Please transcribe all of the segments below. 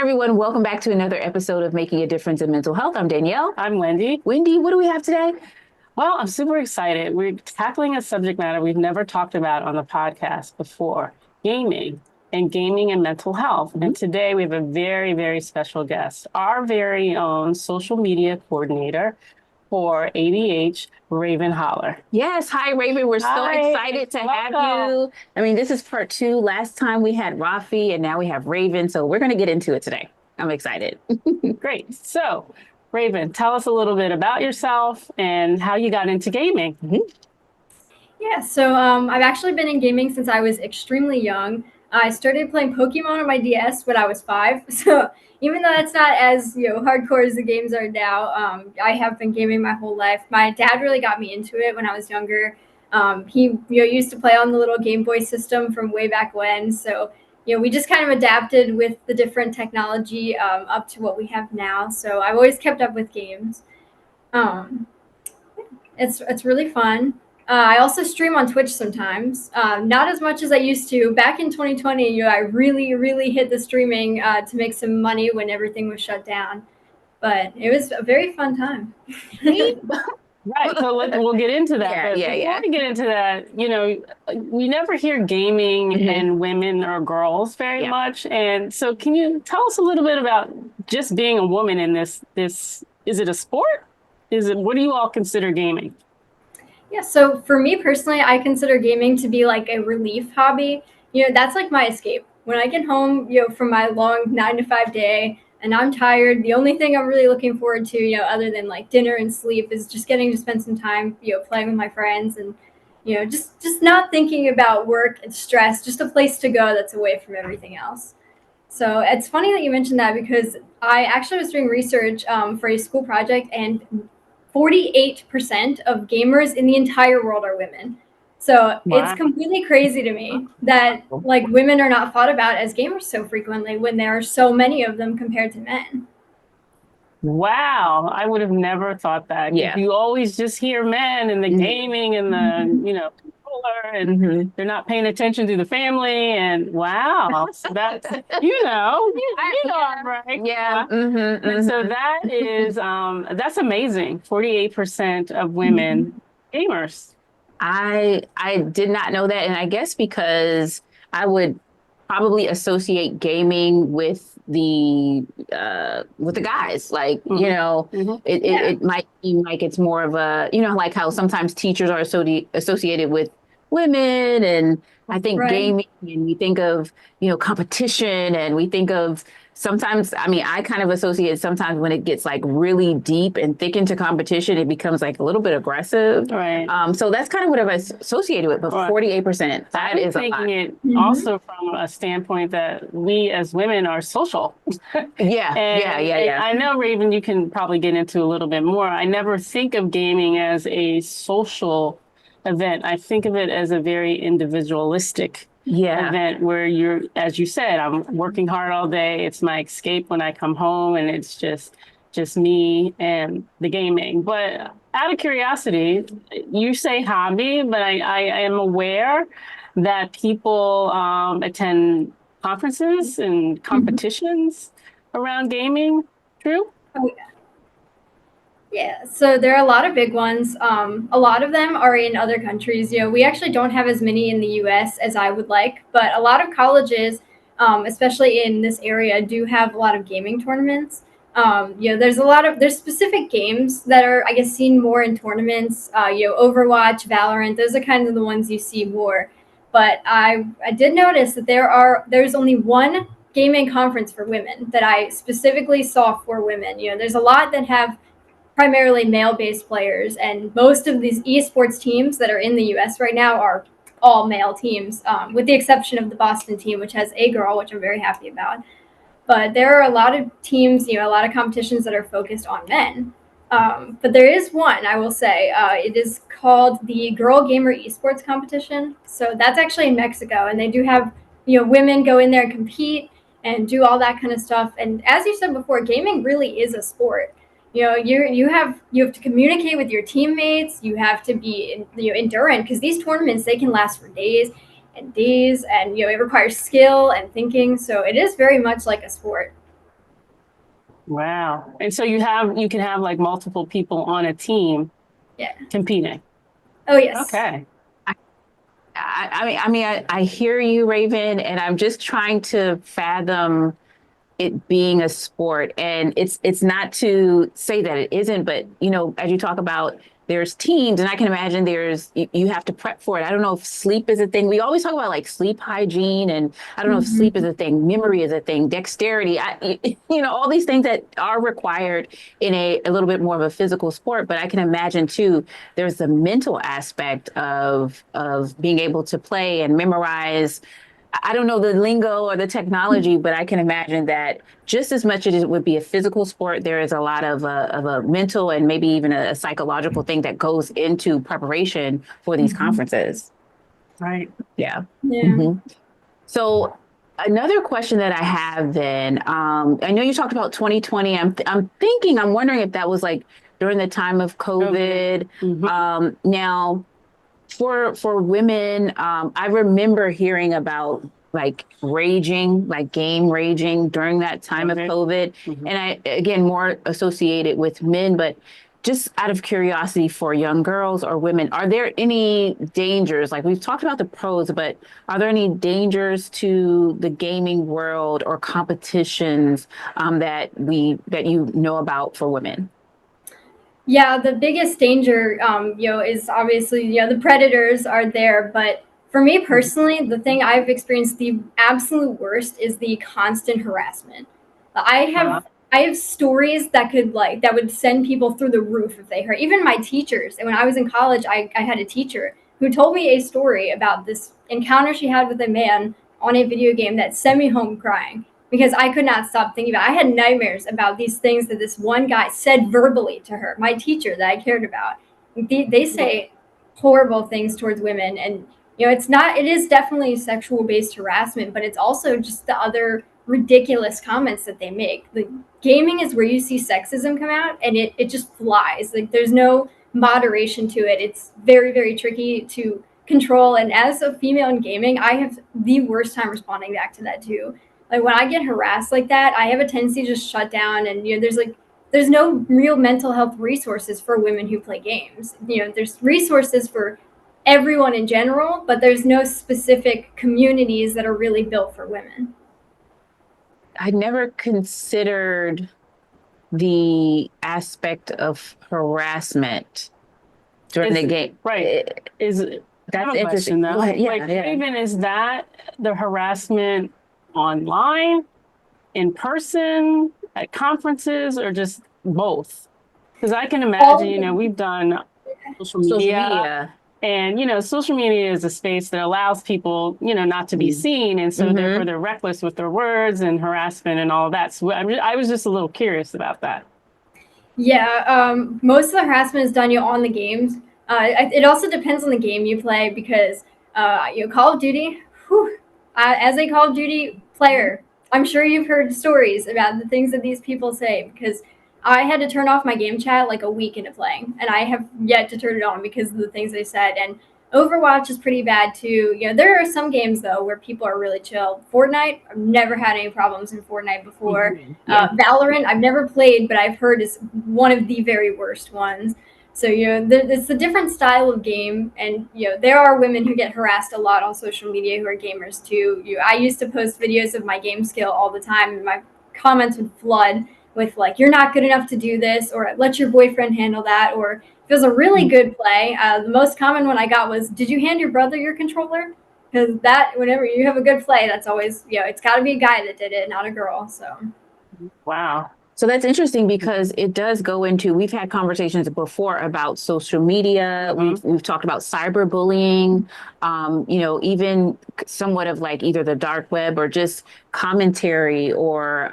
everyone. Welcome back to another episode of Making a Difference in Mental Health. I'm Danielle. I'm Wendy. Wendy, what do we have today? Well, I'm super excited. We're tackling a subject matter we've never talked about on the podcast before, gaming and mental health. And today we have a very, very special guest, our very own social media coordinator for ADH, Raven Holler. Yes. Hi, Raven. We're so Hi, excited to have welcome. you. I mean, this is part 2. Last time we had Rafi and now we have Raven. So we're going to get into it today. I'm excited. Great. So, Raven, tell us a little bit about yourself and how you got into gaming. Yeah, so I've actually been in gaming since I was extremely young. I started playing Pokemon on my DS when I was 5. So even though that's not as hardcore as the games are now, I have been gaming my whole life. My dad really got me into it when I was younger. He used to play on the little Game Boy system from way back when. So we just kind of adapted with the different technology up to what we have now. So I've always kept up with games. Um, it's really fun. I also stream on Twitch sometimes, not as much as I used to. Back in 2020, I really, really hit the streaming to make some money when everything was shut down. But it was a very fun time. Right. So we'll get into that. Yeah, But yeah. before we get into that, we never hear gaming and women or girls very much. And so can you tell us a little bit about just being a woman in this, is it a sport? What do you all consider gaming? Yeah, so for me personally, I consider gaming to be like a relief hobby. That's like my escape. When I get home, from my long 9 to 5 day and I'm tired, the only thing I'm really looking forward to, other than like dinner and sleep is just getting to spend some time, playing with my friends and, just not thinking about work and stress, just a place to go that's away from everything else. So it's funny that you mentioned that because I actually was doing research for a school project and 48% of gamers in the entire world are women. So it's completely crazy to me that like women are not thought about as gamers so frequently when there are so many of them compared to men. Wow, I would have never thought that. Yeah. You always just hear men and the gaming and the, controller and they're not paying attention to the family. And wow, so that's, you know I'm right. Yeah. And so that is, that's amazing. 48% of women gamers. I did not know that, and I guess because I would probably associate gaming with the guys, like it might seem like it's more of a like how sometimes teachers are associated with women, and I think gaming, and we think of competition, and we think of sometimes, I mean, I kind of associate sometimes when it gets like really deep and thick into competition, it becomes like a little bit aggressive. Right. So that's kind of what I've associated with, but 48%, that is a lot. I'm thinking it also from a standpoint that we as women are social. Yeah. I know, Raven, you can probably get into a little bit more. I never think of gaming as a social event. I think of it as a very individualistic event where you're, as you said, I'm working hard all day. It's my escape when I come home, and it's just me and the gaming. But out of curiosity, you say hobby, but I am aware that people attend conferences and competitions around gaming. True? Oh, yeah. Yeah, so there are a lot of big ones. A lot of them are in other countries. We actually don't have as many in the US as I would like, but a lot of colleges, especially in this area, do have a lot of gaming tournaments. There's specific games that are, I guess, seen more in tournaments. Overwatch, Valorant, those are kind of the ones you see more. But I did notice that there's only one gaming conference for women that I specifically saw for women. There's a lot that have primarily male-based players, and most of these esports teams that are in the US right now are all male teams, with the exception of the Boston team, which has a girl, which I'm very happy about. But there are a lot of teams, a lot of competitions that are focused on men. But there is one, I will say, it is called the Girl Gamer Esports Competition. So that's actually in Mexico, and they do have, women go in there and compete and do all that kind of stuff. And as you said before, gaming really is a sport. You have to communicate with your teammates. You have to be endurant, because these tournaments, they can last for days and days, and it requires skill and thinking. So it is very much like a sport. Wow. And so you can have like multiple people on a team competing. Oh, yes. Okay. I hear you, Raven, and I'm just trying to fathom it being a sport. And it's not to say that it isn't, but as you talk about, there's teams, and I can imagine you have to prep for it. I don't know if sleep is a thing. We always talk about like sleep hygiene, and I don't know if sleep is a thing, memory is a thing, dexterity, all these things that are required in a little bit more of a physical sport. But I can imagine too, there's the mental aspect of being able to play and memorize. I don't know the lingo or the technology, but I can imagine that just as much as it would be a physical sport, there is a lot of a mental and maybe even a psychological thing that goes into preparation for these conferences. Right. Yeah. So another question that I have then, I know you talked about 2020. I'm wondering if that was like during the time of COVID. Now, for women, I remember hearing about like game raging during that time of COVID. And again, more associated with men, but just out of curiosity for young girls or women, are there any dangers? Like we've talked about the pros, but are there any dangers to the gaming world or competitions that you know about for women? Yeah, the biggest danger, is obviously, the predators are there. But for me personally, the thing I've experienced the absolute worst is the constant harassment. I have stories that would send people through the roof if they heard. Even my teachers. And when I was in college, I had a teacher who told me a story about this encounter she had with a man on a video game that sent me home crying because I could not stop thinking about it. I had nightmares about these things that this one guy said verbally to her, my teacher that I cared about. They say horrible things towards women, and it is definitely sexual based harassment, but it's also just the other ridiculous comments that they make. Like, gaming is where you see sexism come out, and it just flies. Like, there's no moderation to it. It's very, very tricky to control, and as a female in gaming, I have the worst time responding back to that too. Like, when I get harassed like that, I have a tendency to just shut down. And there's no real mental health resources for women who play games. There's resources for everyone in general, but there's no specific communities that are really built for women. I never considered the aspect of harassment during the game. Right. That's interesting though. Even is that the harassment online, in person, at conferences, or just both? Because I can imagine, we've done social media. And, social media is a space that allows people, not to be seen. And so therefore they're reckless with their words and harassment and all of that. So I was just a little curious about that. Yeah, most of the harassment is done on the games. It also depends on the game you play because, Call of Duty, as a Call of Duty player, I'm sure you've heard stories about the things that these people say, because I had to turn off my game chat like a week into playing, and I have yet to turn it on because of the things they said. And Overwatch is pretty bad too. There are some games though where people are really chill. Fortnite, I've never had any problems in Fortnite before. Valorant, I've never played, but I've heard is one of the very worst ones. So it's a different style of game, and there are women who get harassed a lot on social media who are gamers too. I used to post videos of my game skill all the time, and my comments would flood with like, "You're not good enough to do this," or "Let your boyfriend handle that," or if it was a really good play, the most common one I got was, "Did you hand your brother your controller?" Because whenever you have a good play, that's always, it's got to be a guy that did it, not a girl. So. Wow. So that's interesting because it does go into, we've had conversations before about social media. We've talked about cyberbullying, even somewhat of like either the dark web or just commentary or,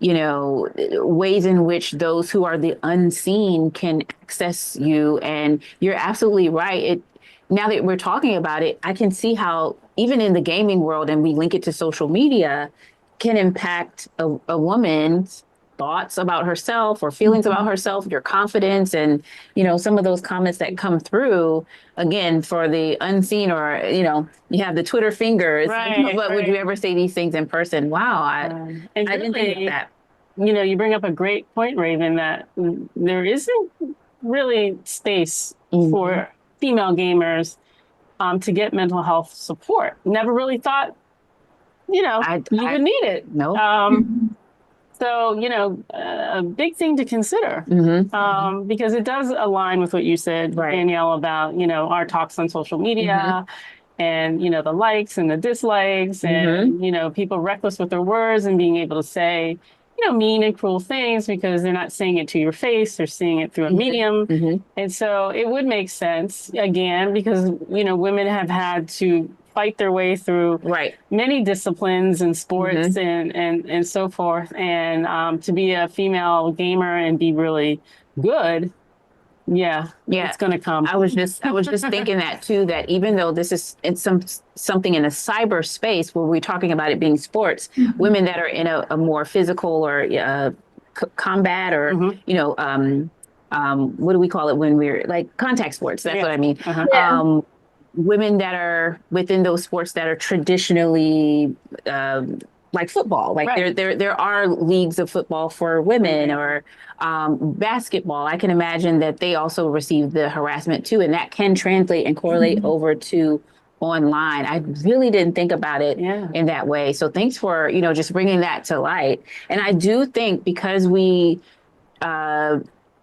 ways in which those who are the unseen can access you. And you're absolutely right. Now that we're talking about it, I can see how even in the gaming world, and we link it to social media, can impact a woman's thoughts about herself or feelings about herself, your confidence, and some of those comments that come through, again, for the unseen, or you have the Twitter fingers, but would you ever say these things in person? Wow, I didn't think of that. you bring up a great point, Raven, that there isn't really space for female gamers to get mental health support. Never really thought, you would need it. No. So, a big thing to consider because it does align with what you said, Danielle, about, our talks on social media and, the likes and the dislikes and, people reckless with their words and being able to say, mean and cruel things because they're not saying it to your face, they're seeing it through a medium. And so it would make sense, again, because, women have had to fight their way through many disciplines and sports and so forth. And to be a female gamer and be really good, it's going to come. I was just thinking that too, that even though it's something in a cyber space where we're talking about it being sports, women that are in a more physical or combat or, what do we call it when we're like contact sports? That's what I mean. Women that are within those sports that are traditionally like football, like there are leagues of football for women or basketball. I can imagine that they also receive the harassment too, and that can translate and correlate over to online. I really didn't think about it in that way. So thanks for, just bringing that to light. And I do think because we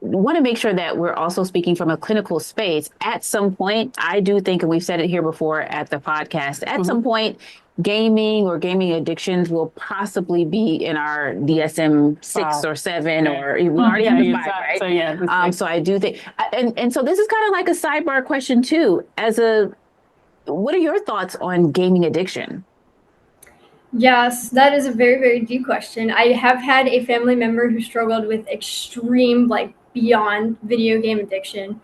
want to make sure that we're also speaking from a clinical space. At some point, I do think, and we've said it here before at the podcast, at some point, gaming or gaming addictions will possibly be in our DSM 6 or 7, or we already have the 5, right? So I do think, and so this is kind of like a sidebar question too. What are your thoughts on gaming addiction? Yes, that is a very, very deep question. I have had a family member who struggled with extreme, beyond video game addiction,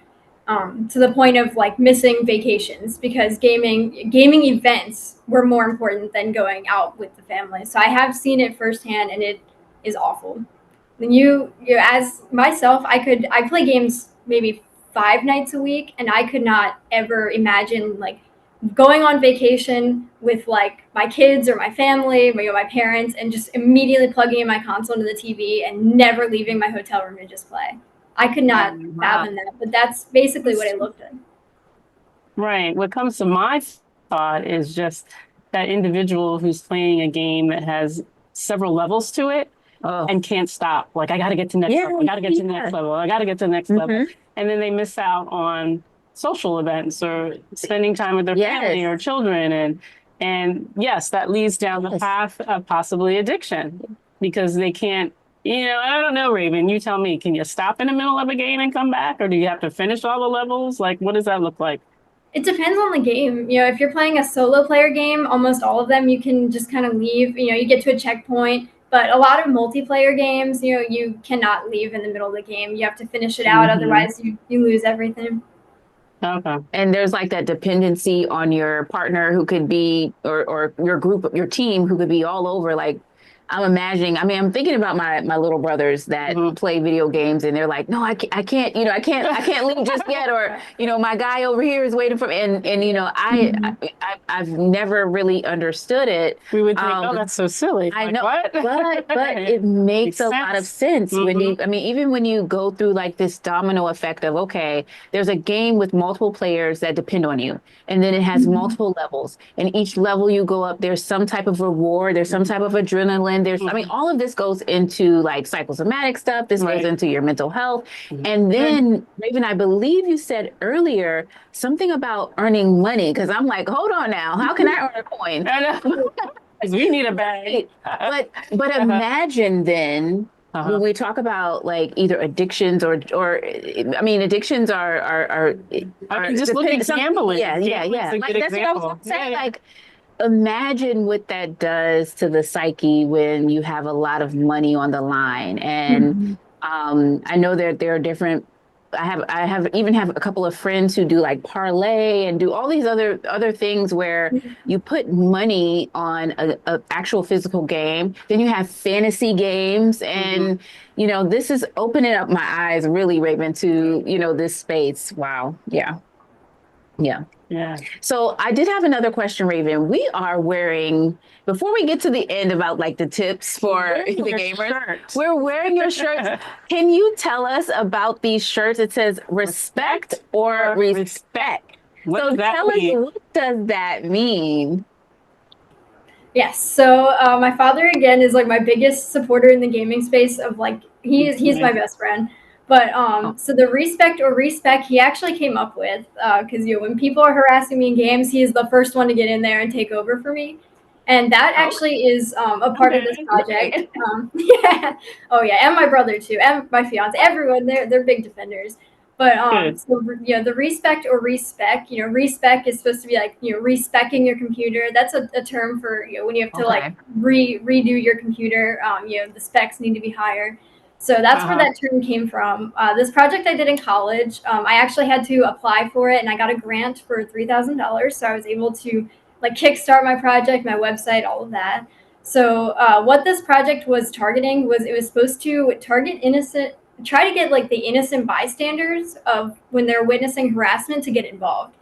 to the point of missing vacations because gaming events were more important than going out with the family. So I have seen it firsthand, and it is awful. When you as myself, I play games maybe 5 nights a week, and I could not ever imagine going on vacation with my kids or my family, my parents, and just immediately plugging in my console into the TV and never leaving my hotel room to just play. I could not fathom that, but that's basically what it looked at. Right. What comes to my thought is just that individual who's playing a game that has several levels to it and can't stop. I got to get to the next level. I got to get to the next level. I got to get to the next level. And then they miss out on social events or spending time with their family or children. And yes, that leads down the path of possibly addiction because they can't, I don't know, Raven, you tell me, can you stop in the middle of a game and come back? Or do you have to finish all the levels? What does that look like? It depends on the game. If you're playing a solo player game, almost all of them, you can just kind of leave, you get to a checkpoint. But a lot of multiplayer games, you cannot leave in the middle of the game. You have to finish it out. Otherwise you lose everything. Okay. And there's that dependency on your partner who could be, or your group, your team who could be all over. I'm imagining, I'm thinking about my little brothers that play video games, and they're like, no, I can't, I can't leave just yet. Or, my guy over here is waiting for me. And I've never really understood it. We would think, oh, that's so silly. I know, what? but it makes a lot of sense when even when you go through this domino effect of, okay, there's a game with multiple players that depend on you. And then it has multiple levels, and each level you go up, there's some type of reward. There's some type of adrenaline. There's, all of this goes into psychosomatic stuff. This goes into your mental health. And then, Raven, I believe you said earlier something about earning money. Cause I'm like, hold on now. How can I earn a coin? I know. Cause we need a bag. But imagine then, when we talk about either addictions or addictions are just look at gambling. Yeah. That's what I was saying. Imagine what that does to the psyche when you have a lot of money on the line. And I know that there are different. I have a couple of friends who do parlay and do all these other things where you put money on a actual physical game. Then you have fantasy games, and this is opening up my eyes really, Raven, to this space. Wow, yeah. Yeah. Yeah. So I did have another question, Raven. We are wearing, before we get to the end about like the tips for the gamers, we're wearing your shirts. Can you tell us about these shirts? It says respect or respect. So tell us, what does that mean? Yes. So my father again is like my biggest supporter in the gaming space. Of like he's my best friend. But so the respect or respect he actually came up with because when people are harassing me in games, he is the first one to get in there and take over for me. And that actually is a part of this project. Yeah. Oh yeah, and my brother too, and my fiance. Everyone, they're big defenders. But so the respect or respect, respect is supposed to be like respecting your computer. That's a term for when you have to like redo your computer. The specs need to be higher. So that's where that term came from. This project I did in college, I actually had to apply for it, and I got a grant for $3,000. So I was able to like kickstart my project, my website, all of that. So what this project was targeting was it was supposed to target try to get like the innocent bystanders of when they're witnessing harassment to get involved.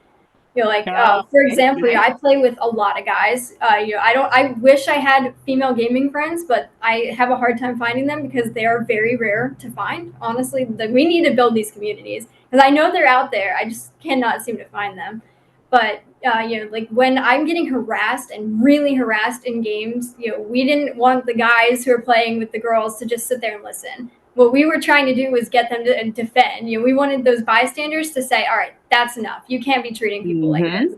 For example, I play with a lot of guys. I wish I had female gaming friends, but I have a hard time finding them because they are very rare to find. Honestly, we need to build these communities because I know they're out there. I just cannot seem to find them. But like when I'm getting harassed and really harassed in games, we didn't want the guys who are playing with the girls to just sit there and listen. What we were trying to do was get them to defend. We wanted those bystanders to say, all right, that's enough. You can't be treating people like this.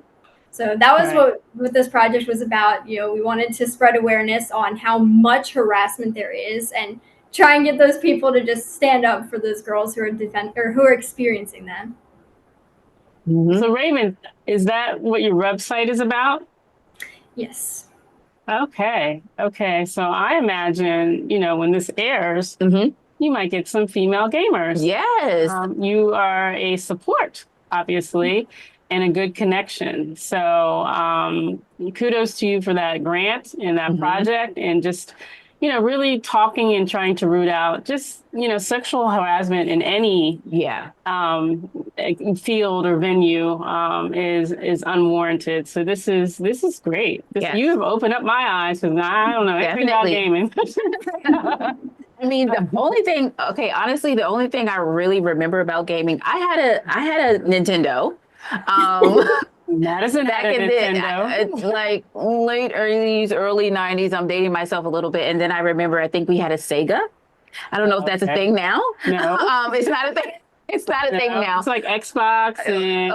So that was what this project was about. We wanted to spread awareness on how much harassment there is and try and get those people to just stand up for those girls who are who are experiencing that. So Raven, is that what your website is about? Yes. Okay. So I imagine, when this airs, you might get some female gamers. Yes. You are a support, obviously, and a good connection. So kudos to you for that grant and that project, and just, really talking and trying to root out just, sexual harassment in any field or venue is unwarranted. So this is great. You have opened up my eyes because I don't know anything about gaming. I mean, the only thing, honestly, the only thing I really remember about gaming, I had a Nintendo. Madison back had a Nintendo. It's like late 80s, early 90s. I'm dating myself a little bit. And then I remember, I think we had a Sega. I don't know if that's a thing now. No. It's not a thing. It's not a thing now. It's like Xbox and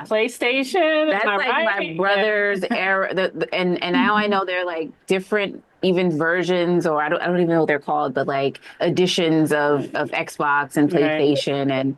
PlayStation. That's like my brother's era. And now I know they're like different even versions, or I don't even know what they're called, but like editions of Xbox and PlayStation. And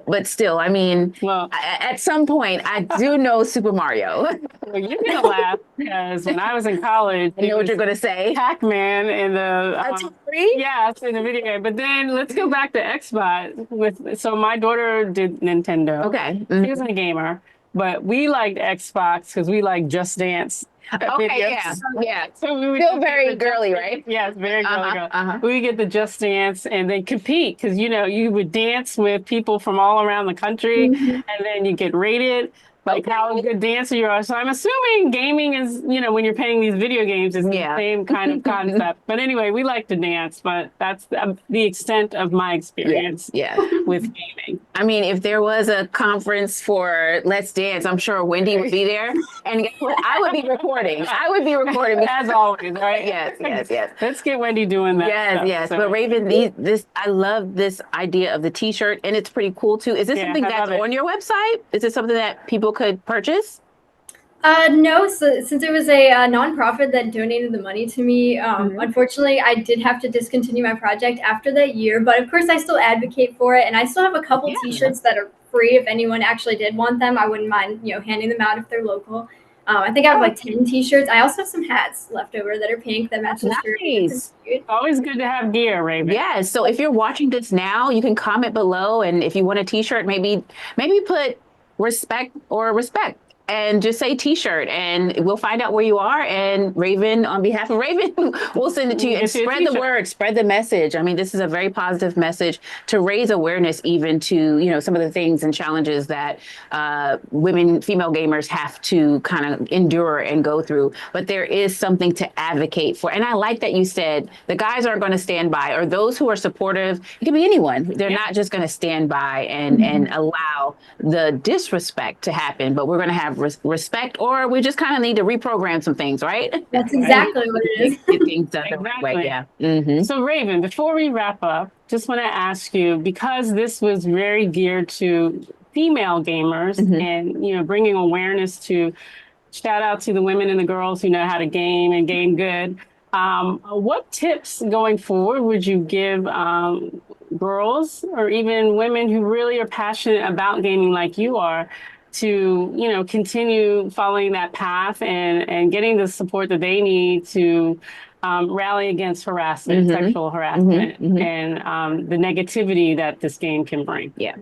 but still, I mean, at some point I do know Super Mario. Well, you're gonna laugh because when I was in college, I know what you're gonna say. Pac-Man in the Atari? in the video game. But then let's go back to Xbox. So my daughter did Nintendo. Okay. She wasn't a gamer, but we liked Xbox because we liked Just Dance. Okay, yeah. So we would still very girly, right? Yes, very girly. We would get the Just Dance and then compete because you would dance with people from all around the country, and then you get rated like how good dancer you are. So I'm assuming gaming is, when you're playing these video games, is the same kind of concept. But anyway, we like to dance, but that's the extent of my experience with gaming. I mean, if there was a conference for Let's Dance, I'm sure Wendy would be there. And guess what? I would be recording. As always, right? Yes. Let's get Wendy doing that. Yes. So. But Raven, I love this idea of the T-shirt, and it's pretty cool too. Is this something that's on your website? Is it something that people could purchase? No, since it was a nonprofit that donated the money to me, unfortunately, I did have to discontinue my project after that year. But of course, I still advocate for it, and I still have a couple T-shirts that are free. If anyone actually did want them, I wouldn't mind, handing them out if they're local. I think I have like 10 T-shirts. I also have some hats left over that are pink that match the shirt. Nice. Always good to have gear, Raven. Yes. So if you're watching this now, you can comment below, and if you want a T-shirt, maybe put respect or respect. and just say t-shirt, and we'll find out where you are. And Raven, on behalf of Raven, we'll send it to you and spread the word, spread the message. I mean, this is a very positive message to raise awareness even to, you know, some of the things and challenges that female gamers have to kind of endure and go through. But there is something to advocate for. And I like that you said the guys aren't going to stand by, or those who are supportive. It could be anyone. They're not just going to stand by and allow the disrespect to happen, but we're going to have respect, or we just kind of need to reprogram some things, right? That's exactly what it is. Get things done the right way. Yeah. So Raven, before we wrap up, just want to ask you, because this was very geared to female gamers and, you know, bringing awareness to, shout out to the women and the girls who know how to game and game good. What tips going forward would you give girls or even women who really are passionate about gaming like you are to, you know, continue following that path and getting the support that they need to rally against harassment, sexual harassment, and the negativity that this game can bring? Yeah.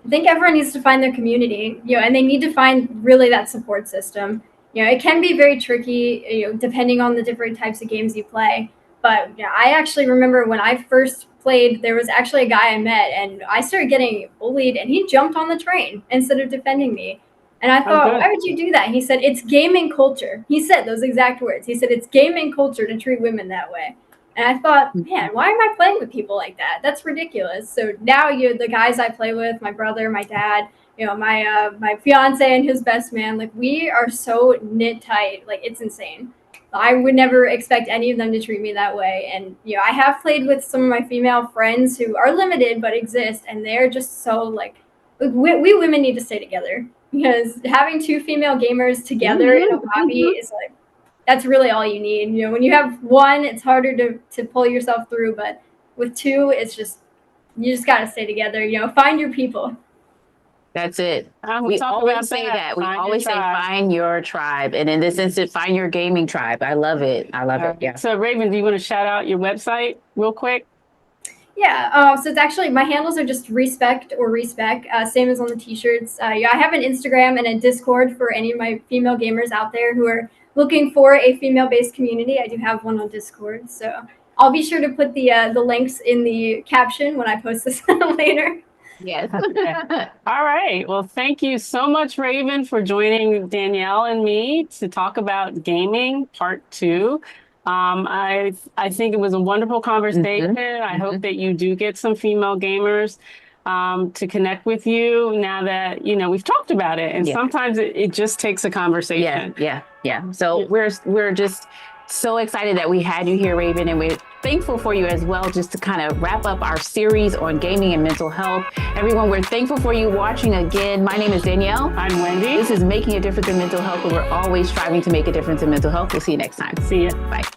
I think everyone needs to find their community, you know, and they need to find really that support system. You know, it can be very tricky, you know, depending on the different types of games you play. But yeah, I actually remember when I first played, there was actually a guy I met, and I started getting bullied, and he jumped on the train instead of defending me. And I thought, why would you do that? He said, it's gaming culture. He said those exact words. He said, it's gaming culture to treat women that way. And I thought, man, why am I playing with people like that? That's ridiculous. So now the guys I play with, my brother, my dad, you know, my fiance and his best man, like, we are so knit tight, like, it's insane. I would never expect any of them to treat me that way. And, you know, I have played with some of my female friends who are limited but exist, and they're just so, like, we women need to stay together, because having two female gamers together in a hobby is like, that's really all you need. You know, when you have one, it's harder to pull yourself through, but with two, it's just, you just got to stay together, you know, find your people. That's it. We always say that. We always say find your tribe. And in this instance, find your gaming tribe. I love it. I love it. Yeah. So Raven, do you want to shout out your website real quick? Yeah. So it's actually, my handles are just respect or respec, same as on the t-shirts. Yeah, I have an Instagram and a Discord for any of my female gamers out there who are looking for a female-based community. I do have one on Discord. So I'll be sure to put the links in the caption when I post this later. Yes. All right. Well, thank you so much, Raven, for joining Danielle and me to talk about gaming part 2. I think it was a wonderful conversation. I hope that you do get some female gamers to connect with you now that, you know, we've talked about it. And sometimes it just takes a conversation. Yeah. So we're just so excited that we had you here, Raven, and we're thankful for you as well, just to kind of wrap up our series on gaming and mental health. Everyone, we're thankful for you watching again. My name is Danielle. I'm Wendy. This is Making a Difference in Mental Health, where we're always striving to make a difference in mental health. We'll see you next time. See ya. Bye.